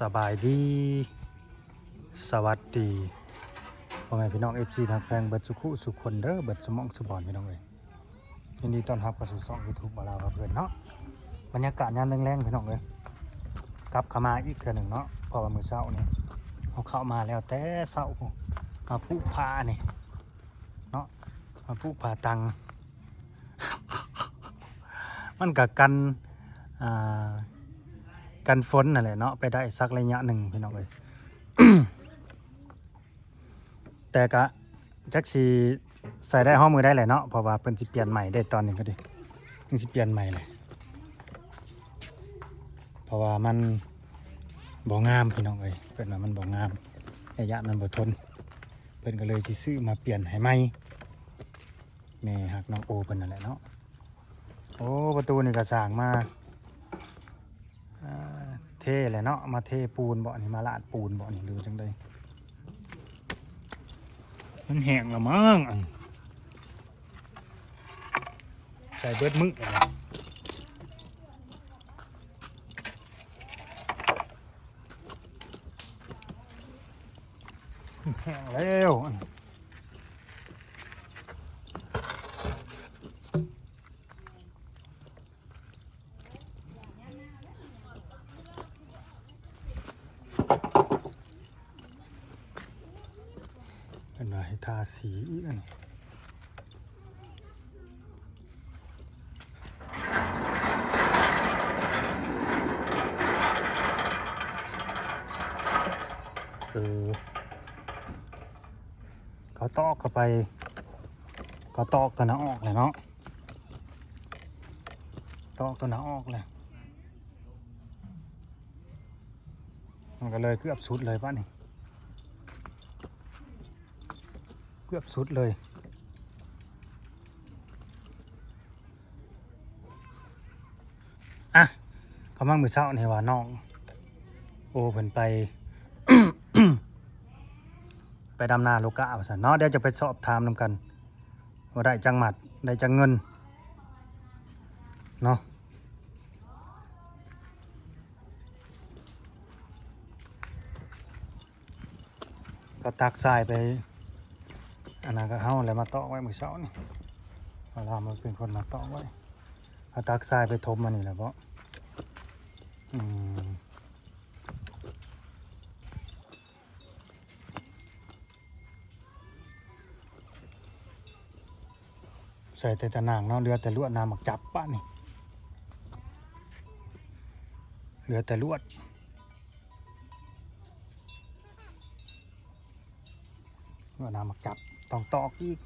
สบายดีสวัสดีพ่อแม่พี่น้อง FC ทางแพงเบิดสุขุสุขคนเด้อเบิดสมองสุบอนพี่น้องเอ้ยยินดีต้อนรับเข้าสู่ช่อง YouTube บ่าวลาวครับเพื่อนเนาะบรรยากาศยามแรงๆพี่น้องเอ้ยกลับเข้ามาอีกเทื่อหนึงเนาะเพราะว่ามื้อเช้านี่เขาเข้ามาแล้วแต่เช้ามาผูกผ้านี่เนาะมาผูกผ้าตัง มันก็กันฝนนั่นแหละเนาะไปได้สักระยะหนึ่งพี่น้องเอ้ย แต่ก็จักสีใส่ได้ห้อมือได้แหละเนาะเพราะว่าเพิ่นสิเปลี่ยนใหม่ได้ตอนนี้ก็ดิเพิ่นสิเปลี่ยนใหม่เลยเพราะว่ามันบ่งามพี่น้องเอ้ยเพิ่นว่ามันบ่งามระยะมันบ่ทนเพิ่นก็เลยสิซื้อมาเปลี่ยนให้ใหม่แม่ฮักน้องโอเพิ่นนั่นแหละเนาะโอ้ประตูนี่ก็สร้างมาเทแหละเนาะมาเทปูนบ่นี่มาลาดปูนบ่นี่ดูจังได๋มันแห้งแล้วมั้งใส่เบิดมึกแห้งแล้วเป็นไรทาสีอีกอันนี้เขาตอกเข้าไปเขาตอกตัวหน้าออกเลยเนาะตอกตัวหน้าออกเลยมันก็เลยเกือบสุดเลยป่ะนี่เกือบสุดเลยอ่ะเขามั่งมือเศร้าเนี่ยว่าน้องโอ้เพิ่นไป ไปดำนาโลกะเอาซะเนาะเดี๋ยวจะไปสอบถามนำกันว่าได้จังหมัดได้จังเงินเนาะก็ตักทรายไปอันนั้นก็เฮาแล้วมาตอกไว้มื้อเช้านี่เรามันเป็นคนมาตอกไว้เอาตักทรายไปทมมันนี่แหละเพราะใส่แต่ตะนางเนาะเหลือแต่ลวดน้ำหมักจับป่ะนี่เหลือแต่ลวดน้ำหมักจับต้องตอกอีก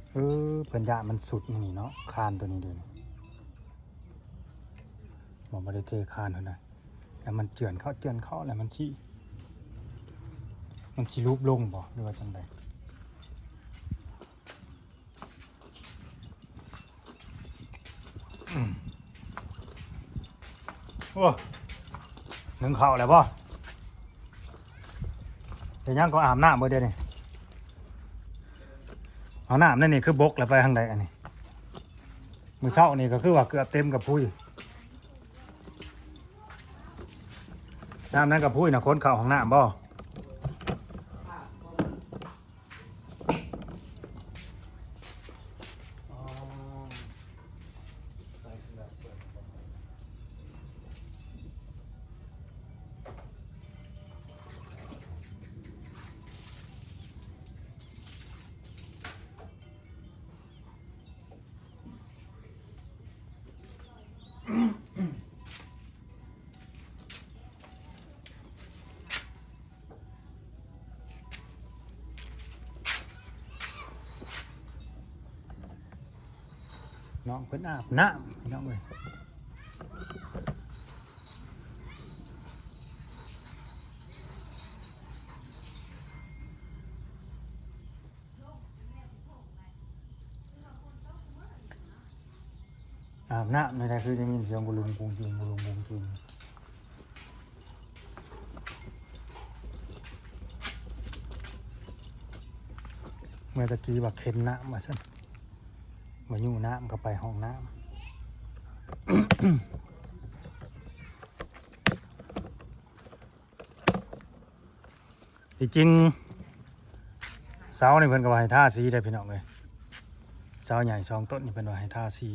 เพิ่นยามันสุดนี่เนาะคานตัวนี้เด่นบอกมาได้เทคานเท่านั้นแล้วมันเจือนเข้าแล้วมันชีรูปลงบ่หรือว่าจังใดโอ้นึ่งข้าวแล้วป่ะเดี๋ยวยังก็อาบน้ำบ่เดี๋ยวนี้เอาน้ำนั่นนี่คือบกแล้วไปทางใดอันนี้มื้อเช้านี่ก็คือว่าเกือบเต็มกับพุ้ยน้ำนั้นกับพุ้ยนะคนเข้าห้องน้ำบ่น้องเพิ่นอาบน้ำพี่น้องเอ้ยอาบน้ำไม่ได้คือจะยินเสียงบุลุงปุงจิงบุลุงปุงจิงเมื่อตะกี้ว่าเข็นน้ำมาสั่นมาอยู่น้ำก็ไปห้องน้ำ ที่จริงเสานี่เพิ่นก็ว่าให้ทาสีได้พี่น้องเลยเสาใหญ่2ต้นนี่เพิ่นว่าให้ทาสี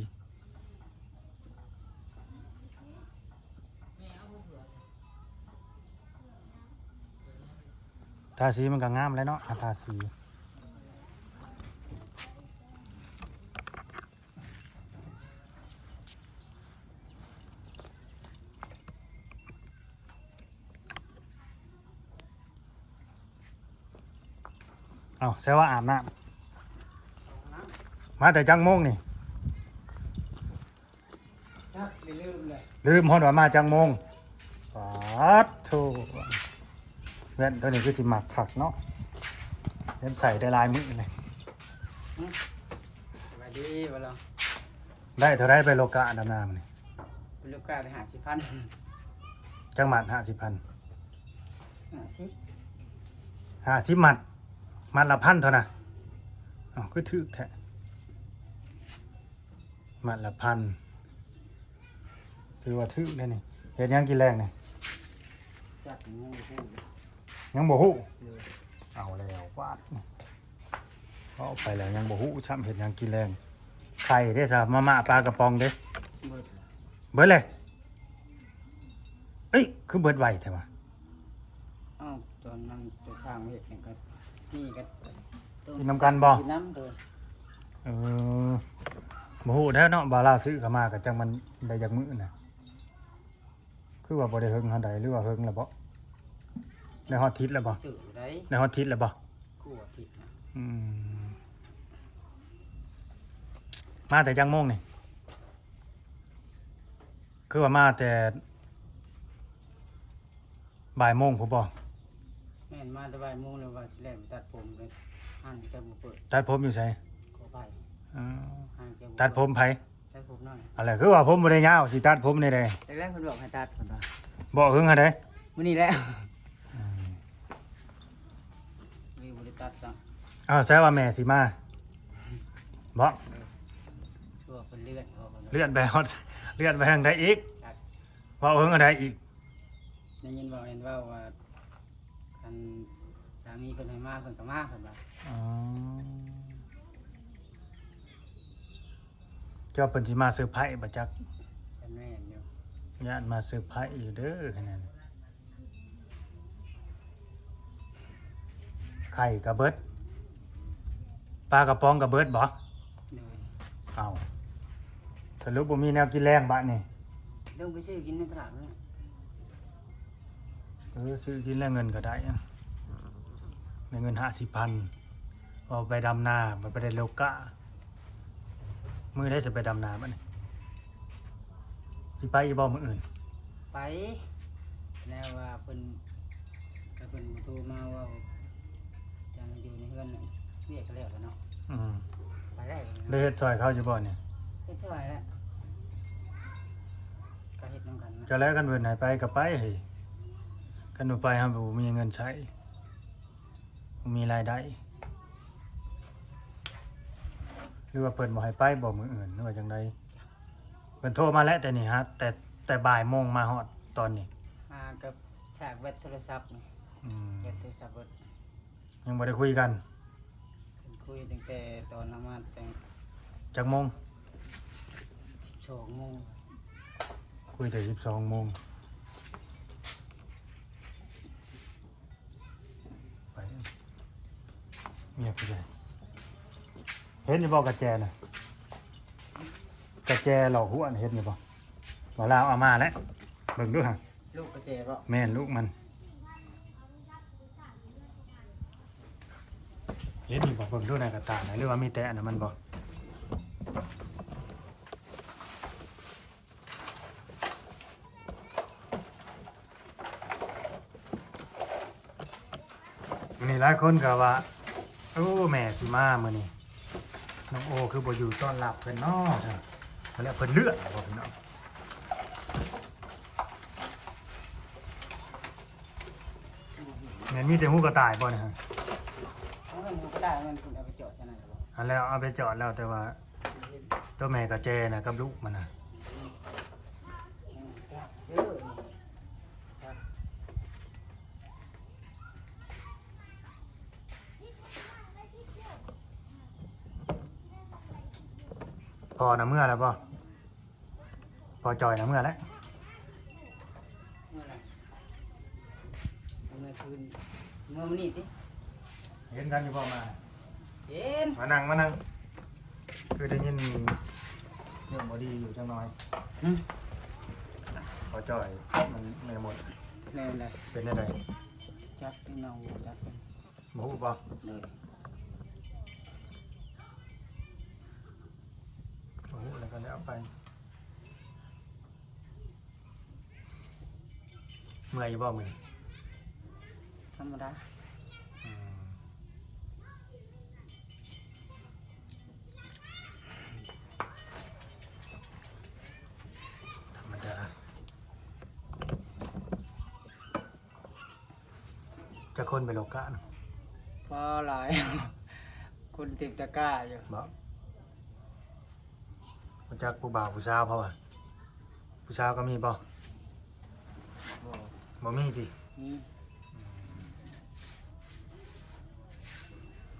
ทาสีมันก็งามแล้วเนาะทาสีเอาใช่ว่าอาบน้ำมาแต่จังโมงนี่ ลืมเลย ลืมฮอดว่ามาจังโมงปัดโธแว่นตัวนี้คือสิหมักขักเนาะเล่นใส่ได้ลายมือเลย สวัสดีบ่ลอง ได้เท่าไรไปโลกะดำน้ำนี่ เป็นลูกกาไปหาสิพัน จังหมัด50,000 หาสิ 50มัดละ1,000เท่าน่ะอ๋อคือถูกแท้มัดละ1,000ถือว่าถูกแล้วนี่เฮ็ดหยังกินแรงนี่ จัดงูพูด ยังบ่ฮู้ เลย เอาแล้ววาดเอาไปแล้วยังบ่ฮู้ช้ำเฮ็ดหยังกินแรงไข่เด้ซะมาม่าปลากระป๋องเด้ เบิด เบิดเลยเอ้ยคือเบิดไวแท้วะ อ้าวตอนนั้นตัวข้างเห็ดนี่ก็นี่ก็ กินน้ำกันบ่ กินน้ำเลย เออบ่ฮู้แท้เนาะบ่าวลาวซื้อเข้ามาก็จังมันได้จากมื้อน่ะคือว่าบ่ได้เฮิงเฮาใดหรือว่าเฮิงแล้วบ่ได้ฮอดทิศแล้วบ่ จืดได้ ได้ฮอดทิศแล้วบ่ กลัวผิดนะ อืมมาแต่จังโมงนี่คือว่ามาแต่บ่ายโมงผมบ่ แม่นมาแต่บ่ายโมงเลยว่าสิแล่นไปตัดผมเลยห้างจะมาเปิด ตัดผมอยู่ไส ขอไป อ๋อ ห้างจะ ตัดผมไผ ตัดผมหน่อย อะไรคือว่าผมบ่ได้ยาวสิตัดผมนี่ได้ แรกๆเพิ่นบอกให้ตัดเพิ่นว่า บ่หึงหาได้ มื้อนี้แหละมีบ่ได้ตัดจัง อ้าวแซวว่าแม่สิมาบ่ ชั่วเพิ่นเลื่อนออก เลื่อนไปฮอดเลื่อนไปทางใดอีกว่าหึงอันใดอีก ได้ยินบอกเห็นว่าคันสามีเพิ่นให้มาเพิ่นก็มาเพิ่นว่า อ๋อเจ้าเพิ่นสิมาเซอร์ไพรส์บ่จัก ฉันแม่นอยู่ ญาติมาเซอร์ไพรส์อยู่เด้อขนาดนั้นไข่กระเบิดปลากระป๋องกระเบิดบ่ เดี๋ยว เอาสรุปบ่มีแนวกินแรงบะนี่ เรื่องไปซื้อกินในตลาดเลย ซื้อกินแล้วเงินก็ได้อะได้เงิน50,000เอาไปดำนามันไปได้โลกะมื้อได้สิไปดำนาบัดนี้สิไปอีบ่มื้ออื่น ไปแล้วว่าเพิ่นก็เพิ่นโทรมาว่าจะมาอยู่ในเฮือนน่ะเรียกก็แล้วกันเนาะ อืม ไปได้ ได้เฮ็ดซอยเขาอยู่บ่เนี่ย เฮ็ดช่วยแล้วก็เฮ็ดนำกันนะ ก็แล้วกันเพิ่นให้ไปก็ไปเฮ้ยคันบ่ไปเฮาบ่มีเงินใช้บ่มีรายได้หรือว่าเพิ่นบ่ให้ไปบ่มื้ออื่นหรือว่าจังไดเพิ่นโทรมาแล้วแต่นี่ฮะแต่บ่ายโมงมาฮอดตอนนี้ กับฉากแบตโทรศัพท์นี่ อืม แบตโทรศัพท์เบิด ยังบ่ได้คุยกัน เพิ่นคุยตั้งแต่ตอนประมาณแต่ จักโมง 2 โมง คุยแต่12 โมงไปเงียบไปเลยเห็นอยู่บ่กระแจน่ะกระแจหลอกหัวน่ะเห็นอยู่บ่บ่ลาวเอามาแล้วเบิ่งดูฮะ ลูกกระเจบ่ แม่นลูกมันเห็นอยู่บ่เบิ่งดูในกระตาไหนหรือว่ามีแต่อันนั้นมันบ่นี่หลายคนก็ว่าโอ้แม่สิมามื้อนี้น้องโอคือบ่อยู่ต้อนรับเพิ่นเนาะจ้ะเพิ่นแล้วเพิ่นเลือดบ่พี่น้องแม่นมีแต่หูกระต่ายบ่เนี่ยฮะ เอาเงินก็ได้เงินคุณเอาไปจอดซะหน่อยบ่ อันแล้วเอาไปจอดแล้วแต่ว่าเจ้าแม่กับเจน่ะกับลูกมันน่ะ เยอะ พอนะเมื่อแล้วป่ะพอจอยนะเมื่อแล้ว เมื่อไหร่เมื่อคืนเมื่อวันนี้สิ เห็นกันอยู่ป่ะมา เย็น มานั่งคือได้ยินเรื่องบอดีอยู่จังน้อยพอจอยมันไม่หมด แรงเลย เป็นได้ไง จับพี่น้องจับ หมูป่ะ เลย โอ้โหแล้วก็เลยเอาไปเมื่อยอยู่บ่มือ ธรรมดา อืมธรรมดาจะคนไปโลกะนะ พอหลาย คนติดตะกร้าอยู่ บ่มาจากผู้บ่าวผู้สาวเพราะว่าผู้สาวก็มีบ่ บ่ บ่มีติ นี่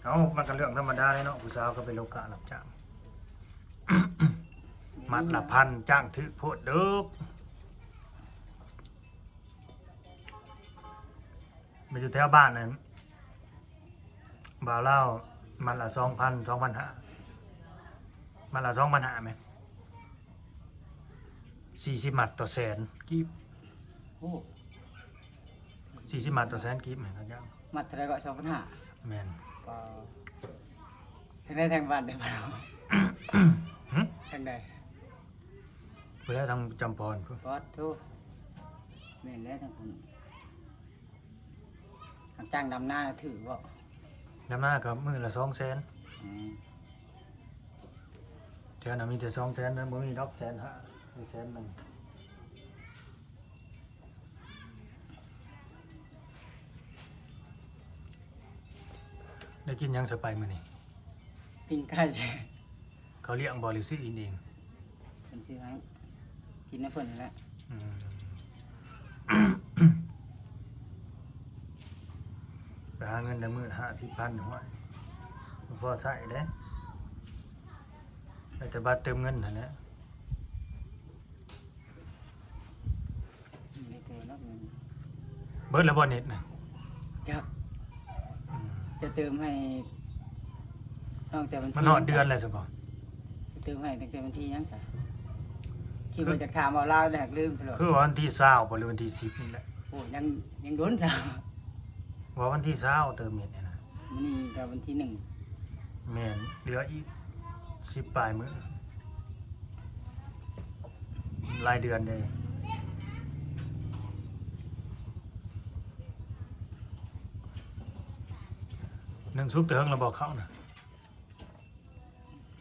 เอ้ามันก็เรื่องธรรมดาเลยเนาะผู้สาวก็ไปโลกะรับจ้าง มัดละพันจ้างถือโพดเด้อมาอยู่แถวบ้านนั่นบ่าวเล่ามันละ2,000 2,500มันละ2,500ไหม40 มัดต่อแสนกีบ โอ้ 40 มัดต่อแสนกีบแม่นเขาจ้าง มัดเท่าไรก็2,500 แม่น ก็ทางได้ทางบ้านได้บ่เนาะ หึ ทางใด เพื่อทางจำพรพุ่น ก็ทุกแม่นแล้วทางคุณทางจ้างดำหน้าถือบ่ น้ำหน้าก็มื้อละ200,000 อืม แถวนั้นมีแต่200,000นั้นบ่มีดอก150,000มี100,000ได้กินหยังสไปมื้อนี้ ปิ้งไก่ เขาเลี้ยงบ่หรือซื้อกินเอง เพิ่นซื้อให้กินน้ำเพิ่นนั่นแหละ อืม ไปหาเงินได้มื้อ50,000หัวบ่พอใช้เด้ได้แต่บัตรเติมเงินเท่านั้นแหละ ไม่เคยนับเงิน เบิดแล้วบ่เน็ตน่ะ จับ อืม จะเติมให้ตั้งแต่วันที่ มันฮอดเดือนแล้วสิบ่ จะเติมให้ตั้งแต่วันที่ยังซะคิดว่าจะถามเอาลาวได้หักลืมตลอด คือวันที่20บ่หรือวันที่10นี่แหละ โอ้ยังโดนจ้ะ ว่าวันที่20เติมเน็ตเนี่ยนะ มื้อนี้ก็วันที่1 แม่นเหลืออีก10ปลายมื้อรายเดือนเด้หนึ่งซุปเติงแล้วบอกเขาน่ะ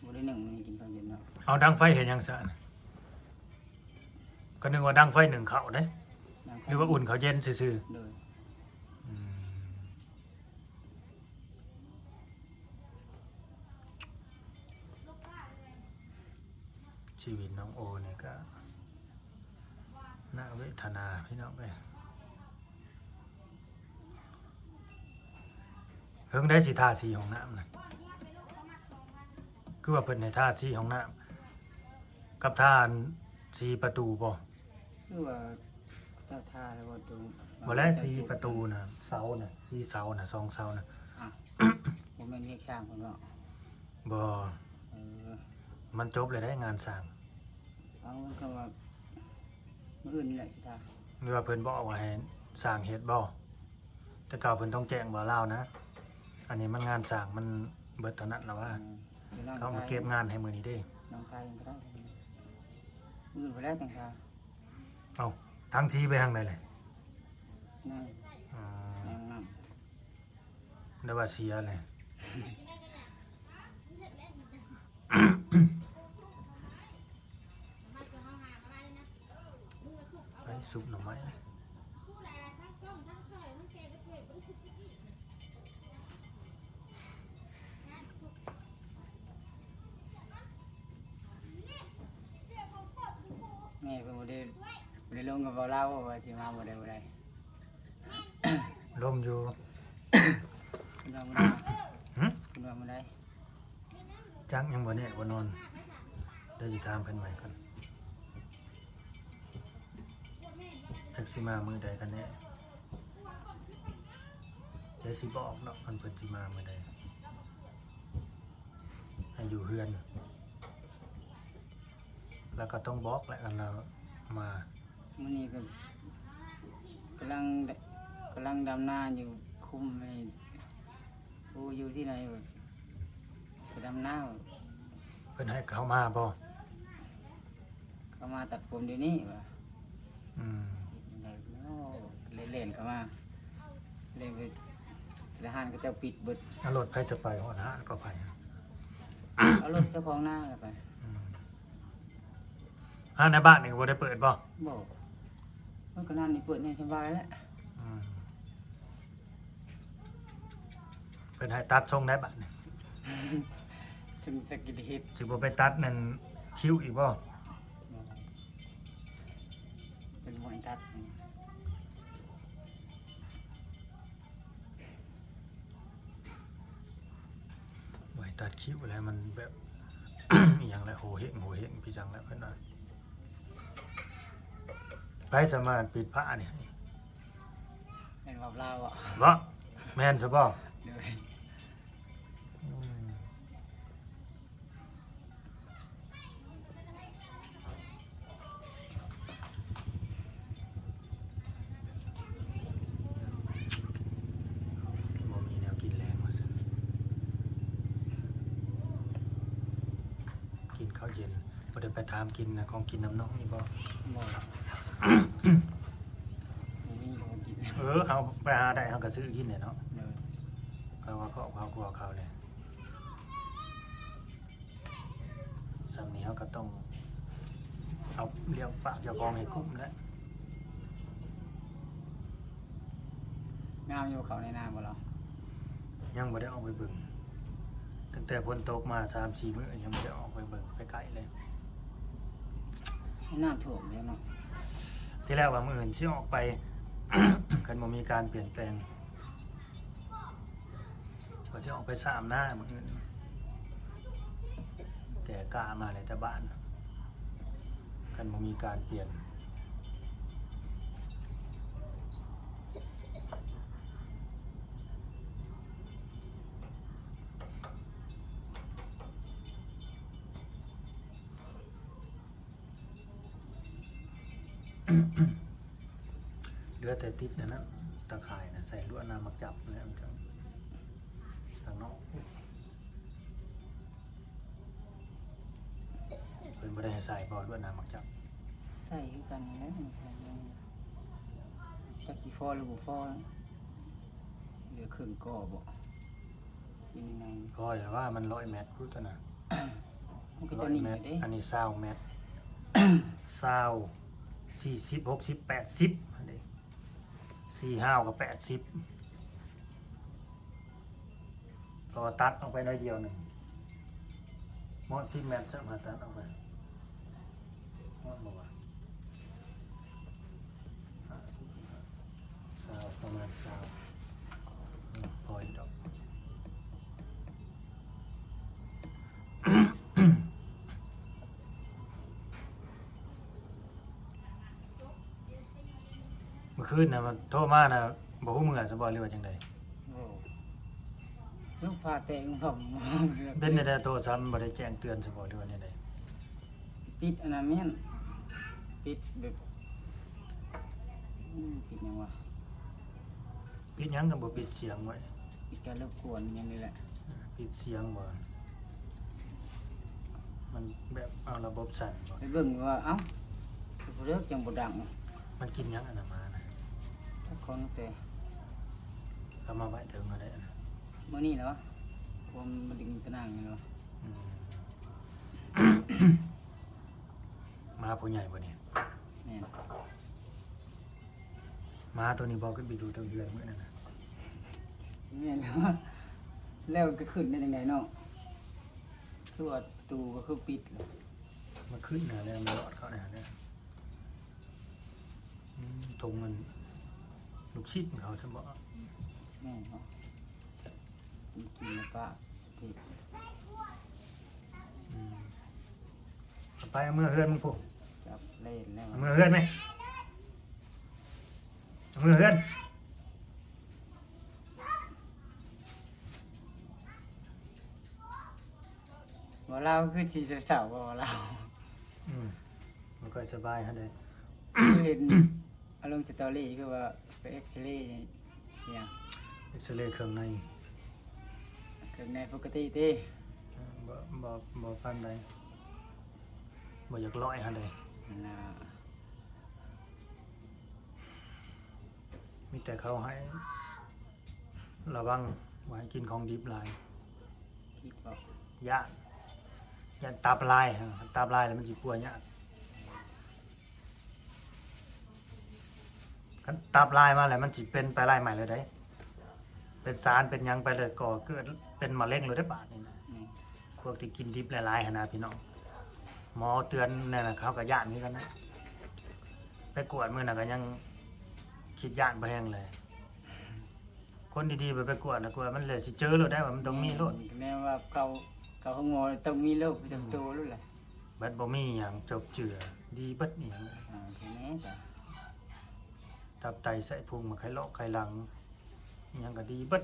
บ่ได้1มื้อนี้กินตอนเย็นเนาะ เอาดังไฟเห็นยังซะน่ะก็นึกว่าดังไฟหนึ่งเขาเด้หรือว่าอุ่นเขาเย็นซื่อ โดย ๆชีวิตน้องโอเนี่ยก็น่าเวทนาพี่น้องเอ้ยเพิ่งได้สิทาสีของน้ำน่ะคือว่าเพิ่นให้ทาสีของน้ำกับทานสีประตูบ่ คือว่าเจ้าท่าแล้วบ่ตู บ่แล้วสีประตูน่ะเสาน่ะสีเสาน่ะ2เสาน่ะ บ่แม่นเรียกช่างเพิ่นเนาะ บ่ เออ มันจบเลยได้งานสร้าง เอาคำว่ามื้ออื่นนี่แหละสิท่า หรือว่าเพิ่นบอกว่าให้สร้างเฮ็ดบ่แต่เก่าเพิ่นต้องแจ้งบ่ลาวนะ อันนี้มันงานสร้างมันเบิดเท่านั้นแล้วว่าเขามาเก็บงานให้มื้อนี้เด้ น้องชายยังก็ได้มื้ออื่นไปแล้วจังค่ะ เอ้าทางสีไปทางใดเลย นั่น อ๋อ นั่งนำ ได้ว่าเสียเลยไปซุปหน่อไม้ แม่เพิ่นบ่ได้ลงกับเราว่าสิมาบ่ได้ ลมอยู่ คุณว่าบ่ได้ หึ คุณว่าบ่ได้ จักยังบ่แน่บ่นอน ดี๋ยวสิถามเพิ่นใหม่ก่อนจักสิมามื้อใดกันแน่เดี๋ยวสิบอกเนาะมันเพิ่นสิมามื้อใดให้อยู่เฮือน แล้วก็ต้องบอกแหละกันเรามา มื้อนี้ก็กำลังดำนาอยู่คุมไอ้ผู้อยู่ที่ไหนบ่ไปดำนา เพิ่นให้เขามาบ่ เขามาตัดผมเดี๋ยวนี้ว่ะ อืม เล่นๆเข้ามาเล่นไปทหารก็จะปิดเบิด เอารถไผจะไปฮอดหาก็ไป เอารถเจ้าของหน้าไป ห้างในบ้านนี่ก็บ่ได้เปิดบ่ บอกมันก็นั่นนี่เปิดเนี่ยสบายแล้ว อืมเพิ่นให้ตัดทรงได้บัดนี่ ถึงสกิลเฮ็ด สิบ่ไปตัดนั่นคิ้วอีกบ่ เป็นมวยตัด บ่ให้ตัดคิ้วแล้วมันแบบ อีหยังแล้วโหเฮงพี่จังแล้วเพิ่นว่าไปสามารถปิดผ้านี่ เป็นแบบเราอ่ะ บ่แม่นซะบ่ เดี๋ยว อืมบ่มีแนวกินแรงว่าซั่นกินข้าวเย็นบ่ได้ไปถามกินนะของกินน้ำน้องนี่บ่ บอกมีของกิน เอาไปหาได้เขาก็ซื้อกินเนี่ยเนาะ เดี๋ยว เขาว่าเขากลัวเขาเลยสำนี้เขาก็ต้องเอาเลี้ยงปากเจ้าของให้คุ้มแล้ว งามอยู่เขาในนาบ่เรา ยังไม่ได้ออกไปเบิ่งตั้งแต่ฝนตกมา3-4 มื้อยังไม่ได้ออกไปเบิ่งไปไกลเลย น้ำท่วมแล้วเนาะ ที่แรกว่ามื้ออื่นสิออกไป คันบ่มีการเปลี่ยนแปลงว่าจะออกไปสามหน้ามื้ออื่นแก่กล้ามาเลยแต่บ้านคันบ่มีการเปลี่ยน เหลือแต่ติดนะตะข่ายนะใส่ลวดน้ำมักจับเลยมันจะทางนอกเป็นบ่ได้ให้ใส่บ่ลวดน้ำมักจับ ใส่คือกันแล้วจักกี่ฟอหรือบ่ฟอเหลือครึ่งก่อบ่กินยังไง ก็อย่าว่ามัน100 เมตรพูดตัวน่ะ มันก็จะ 100 หนี เมตร เด้ อันนี้20 เมตร20 40 60 80อันนี้45กับ80ก็ตัดออกไปน้อยเดียวหนึงหมด10 เมตรจะมาตัดออกไปหมดบ่ว่าประมาณ20พออีกดอก เมื่อคืนนะมันโทรมานะบอกว่ามึงอ่ะสบายหรือว่าจังได โอ้ลูกพาเตงผม เป็นในแต่โทรศัพท์มันบ่ได้แจ้งเตือนสบายหรือว่าจังได ปิดอันนั้นแม่นปิดแบบปิดยังวะ ปิดหยังก็บ่ปิดเสียงไว้ ปิดการรบกวนอยังนี้แหละ ปิดเสียงบ่มันแบบเอาระบบสั่นบ่ ไปเบิ่งว่าเอ้าเลิกจังบ่ดัง มันกินหยังอันน่ะมานะ ถ้าคนแต่ เอามาไว้ถึงก็ได้นะ มื้อนี้เนาะผมมาดึงตะนางนี่เนาะ อืม มาผู้ใหญ่บ่เนี่ย แม่น มาตัวนี้บ่ขึ้นไปดูทางเรือนมื้อนั้นน่ะ แม่นแล้วก็ขึ้นได้จังไดเนาะคือว่าตูก็คือปิดเลย มันขึ้นน่ะแล้วมันรอดเข้าน่ะเนี่ยตรงมันลูกชิ้นเขาซั่นบ่ แม่นเนาะกินแล้วก็ที่ อืม ไปเอามือเฮือนมึงปุ๊ จับเล่นแล้ว เอามือเฮือนไหมเอามือเฮือน บ่เราคือที่เสาๆบ่เรา มันก็สบายฮะเด้ เล่นอารมณ์สตอรี่คือว่าไปเอ็กซเรย์เนี่ย เอ็กซเรย์เครื่องใน เกิดในปกติติ บ่บ่ปานใดบ่อยากร้อยฮะเด้ น่ะ มีแต่เขาให้ระวังว่าให้กินของดิบหลาย คิดบ่ ย่านตับลายฮะตับลายแล้วมันสิป่วยยากคันตับลายมาแล้วมันสิเป็นไปลายใหม่เลยได้เป็นสารเป็นหยังไปเลยก่อเกิดเป็นมะเร็งเลยได้บาดนี่นะ นี่ พวกที่กินดิบหลายๆหั่นนะพี่น้องหมอเตือนนั่นน่ะเขาก็ย่านนี้กันนะไปกวดมื้อน่ะก็ยังคิดย่านบ่แฮงเลย คนดีๆไปกวดนะกวดมันเลยสิเจอโลดได้ว่ามันต้องมีโลด แม่ว่าเขาห้องหมอต้องมีโรคประจำตัวรู้แหละ บัดบ่มีหยังจบเจือดีเบิดอีหยังเลย แค่นี้จ้ะ ตับไตไส้พุงมาไขลอกไขหลังอิหยังก็ดีเบิด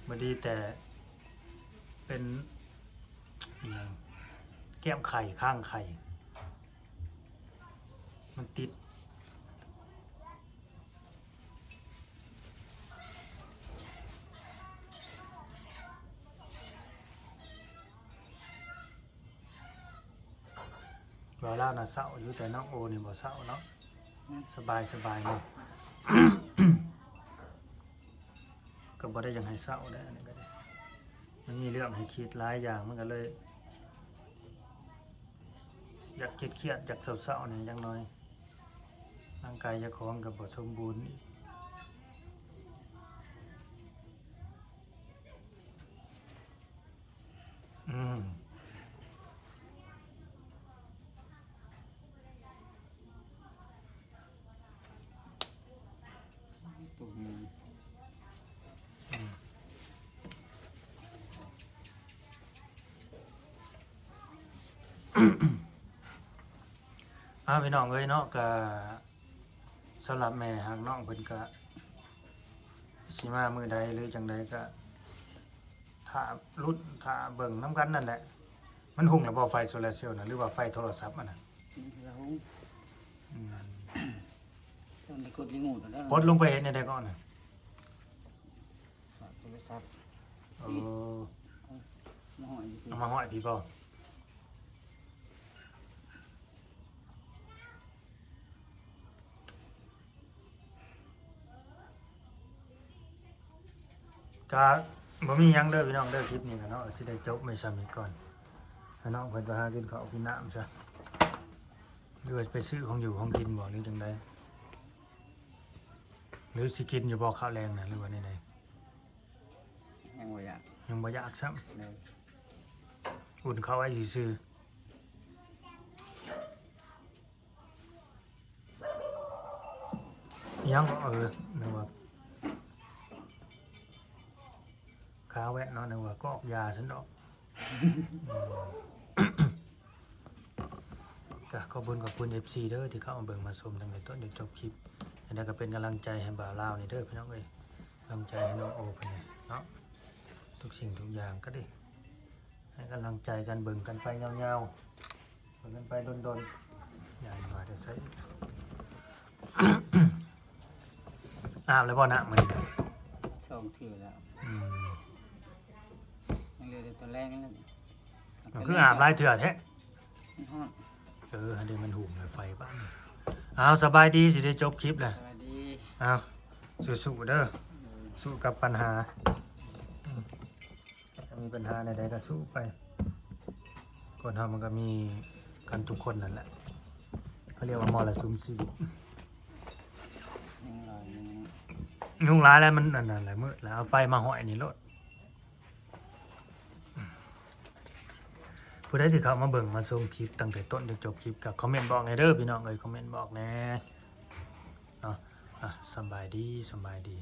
บ่ดีแต่เป็นอิหยังแก้มไข่ข้างไข่มันติดว่าเล่าน่ะเศร้าอยู่แต่น้องโอนี่บ่เศร้าเนาะสบายเลย ก็บ่ได้ยังให้เศร้าได้อันนี้ก็ได้มันมีเรื่องให้คิดหลายอย่างมันก็เลย อยากเครียดอยากเศร้าๆเนี่ยอย่างน้อยร่างกายเจ้าของก็บ่สมบูรณ์อีกตุ่มมือ พี่น้องเอ้ยเนาะก็สำหรับแม่หางน้องเพิ่นก็สิมามื้อใดหรือจังใดก็ถ้ารุ่นถ้าเบิ่งนํกันนั่นแหละมันหุ่งแล้วบ่ไฟโซลาร์เซลล์น่ะหรือว่าไฟโทรศัพท์อ่ะน่ะ เราต้องได้กดรีโมทแล้ว ปลดลงไปเห็นได้ก่อนน่ะ โทรศัพท์ โอ้ มาห้อยอยู่ที่ เอามาห้อยพี่บ่ก็บ่มีหยังเด้อพี่น้องเด้อคลิปนี้ก็เนาะสิได้จบไม่ซ้ำอีกก่อนให้น้องเพิ่นไปหากินข้าวกินน้ำซะหรือว่าไปซื้อของอยู่ของกินบ่หรือจังใดหรือสิกินอยู่บ่ข้าวแรงน่ะหรือว่าใด ยังบ่อยาก ๆยังบ่อยากซ้ำ เลย อุ่นข้าวไว้ซื่อๆยังบ่นึกว่าขาแวะเนาะนึกว่ากอกยาซั่นดอก ก็ขอบคุณ FC เด้อที่เข้ามาเบิ่งมาชมตั้งแต่ต้นจนจบคลิปอันนั้นก็เป็นกำลังใจให้บ่าวลาวนี่เด้อพี่น้องเอ้ยกำลังใจให้น้องโอเพิ่นนี่เนาะทุกสิ่งทุกอย่างก็ดิให้กำลังใจกันเบิ่งกันไปยาวๆเบิ่งกันไปดนๆอย่ามาแต่ใส่ อาบแล้วบ่นะมื้อนี้ ส่งถือแล้ว อืม ยังเหลือแต่ตัวแรกนั่นแหละ มันคืออาบหลายเทื่อแท้ ฮ้อน อันนี้มันหุ่มเลยไฟบ้านนี่อ้าวสบายดีสิได้จบคลิปแหละ สวัสดี อ้าวสู้ๆเด้อสู้กับปัญหาถ้ามีปัญหาใดๆก็สู้ไปคนทำมันก็มีกันทุกคนนั่นแหละเขาเรียกว่ามรสุมชีวิต ยังรออยู่ ยุ่งร้ายแล้วมันนั่นแหละมืดแล้วเอาไฟมาห้อยนี่รถผู้ใดที่เขามาเบิ่งมาชมคลิปตั้งแต่ต้นจนจบคลิปก็คอมเมนต์บอกในเด้อพี่น้องเอ้ยคอมเมนต์บอกแน่เนาะสบายดี